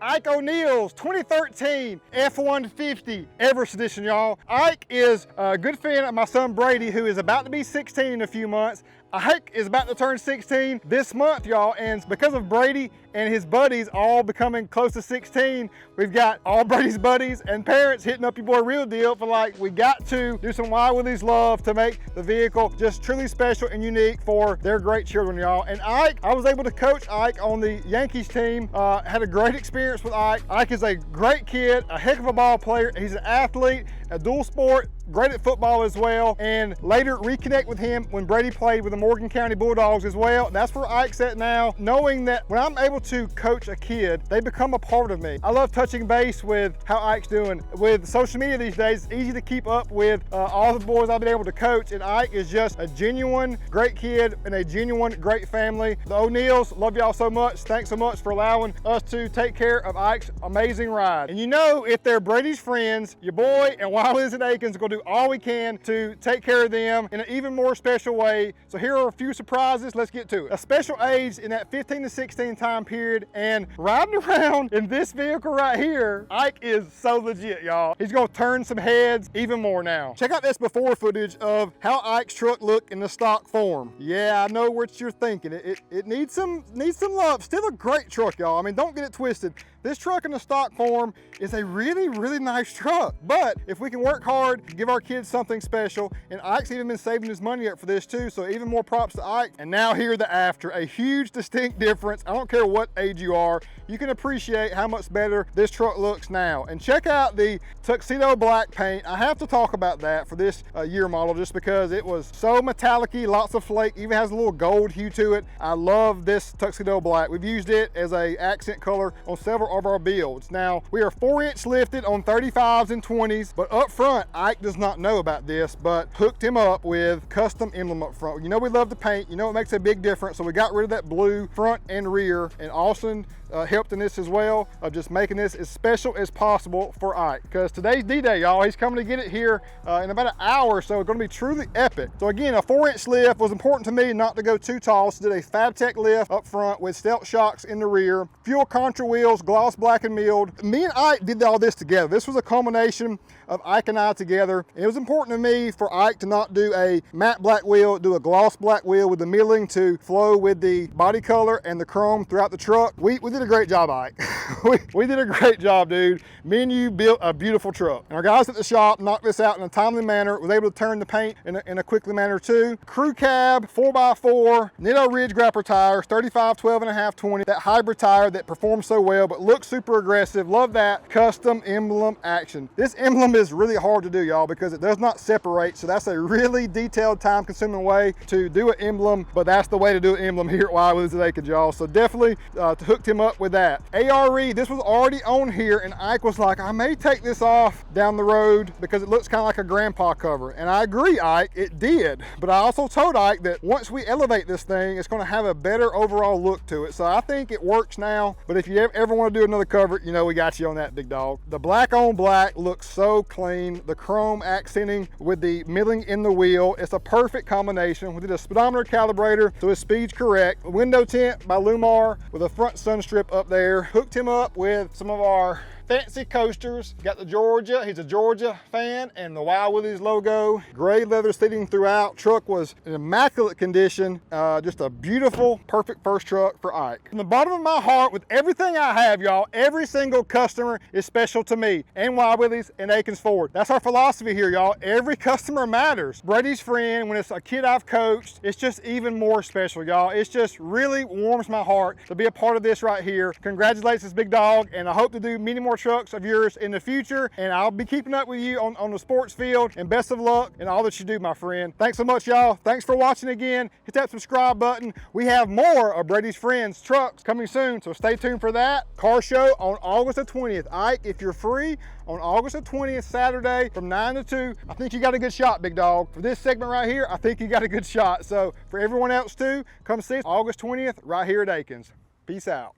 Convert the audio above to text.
Ike O'Neal's 2013 F-150 Everest edition, y'all. Ike is a good friend of my son Brady, who is about to be 16 in a few months. Ike is about to turn 16 this month, y'all, and because of Brady and his buddies all becoming close to 16, we've got all Brady's buddies and parents hitting up your boy Real Deal for like, we got to do some Willies love to make the vehicle just truly special and unique for their great children, y'all. And Ike, I was able to coach Ike on the Yankees team, had a great experience with Ike. Ike is a great kid, a heck of a ball player. He's an athlete, a dual sport, great at football as well, and later reconnect with him when Brady played with the Morgan County Bulldogs as well. That's where Ike's at now, knowing that when I'm able to coach a kid, they become a part of me. I love touching base with how Ike's doing. With social media these days, it's easy to keep up with all the boys I've been able to coach, and Ike is just a genuine great kid and a genuine great family. The O'Neals, love y'all so much. Thanks so much for allowing us to take care of Ike's amazing ride. And you know, if they're Brady's friends, your boy and Willies and Akins are gonna do all we can to take care of them in an even more special way. So here are a few surprises. Let's get to it. A special age in that 15 to 16 time period, and riding around in this vehicle right here, Ike is so legit, y'all. He's gonna turn some heads even more now. Check out this before footage of how Ike's truck looked in the stock form. Yeah, I know what you're thinking. It needs some love. Still a great truck, y'all. I mean, don't get it twisted. This truck in the stock form is a really, really nice truck. But if we can work hard, give our kids something special, and Ike's even been saving his money up for this too, so even more props to Ike. And now here the after, a huge distinct difference. I don't care what age you are, you can appreciate how much better this truck looks now. And check out the tuxedo black paint. I have to talk about that for this year model just because it was so metallic-y, lots of flake, even has a little gold hue to it. I love this tuxedo black. We've used it as a accent color on several of our builds. Now, we are 4-inch lifted on 35s and 20s, but up front, Ike does not know about this, but hooked him up with custom emblem up front. You know we love the paint, you know it makes a big difference, so we got rid of that blue front and rear, and Austin helped in this as well, of just making this as special as possible for Ike, because today's D-Day, y'all. He's coming to get it here in about an hour, so it's going to be truly epic. So again, a 4-inch lift was important to me not to go too tall, so did a FabTech lift up front with stealth shocks in the rear, fuel contra wheels, gloss black and milled. Me and Ike did all this together. This was a culmination of Ike and I together. It was important to me for Ike to not do a matte black wheel, do a gloss black wheel with the milling to flow with the body color and the chrome throughout the truck. We did a great job, Ike. we did a great job, dude. Me and you built a beautiful truck. And our guys at the shop knocked this out in a timely manner, was able to turn the paint in a quickly manner too. Crew cab, 4x4, Nitto Ridge grapper tires, 35, 12.5, 20. That hybrid tire that performs so well, but looks super aggressive. Love that custom emblem action. This emblem is really hard to do, y'all, because it does not separate. So that's a really detailed, time-consuming way to do an emblem, but that's the way to do an emblem here at Willies and Akins, y'all. So definitely hooked him up with that. ARE, this was already on here, and Ike was like, I may take this off down the road because it looks kind of like a grandpa cover. And I agree, Ike, it did. But I also told Ike that once we elevate this thing, it's going to have a better overall look to it. So I think it works now, but if you ever want to do another cover, you know we got you on that, big dog. The black on black looks so clean. The chrome accenting with the milling in the wheel, it's a perfect combination. We did a speedometer calibrator so his speed's correct. Window tint by Lumar with a front sun strip up there. Hooked him up with some of our fancy coasters. Got the Georgia, he's a Georgia fan, and the Willies logo. Gray leather seating throughout. Truck was in immaculate condition. Just a beautiful, perfect first truck for Ike. From the bottom of my heart, with everything I have, y'all, every single customer is special to me and Willies and Akins Ford. That's our philosophy here, y'all. Every customer matters. Brady's friend, when it's a kid I've coached, it's just even more special, y'all. It's just really warms my heart to be a part of this right here. Congratulations, big dog, and I hope to do many more trucks of yours in the future, and I'll be keeping up with you on the sports field, and best of luck in all that you do, my friend. Thanks so much, y'all. Thanks for watching again. Hit that subscribe button. We have more of Brady's Friends trucks coming soon, so stay tuned for that. Car show on August the 20th. Ike, if you're free on August the 20th, Saturday from 9 to 2, I think you got a good shot, big dog. For this segment right here, I think you got a good shot. So for everyone else too, come see us August 20th right here at Akins. Peace out.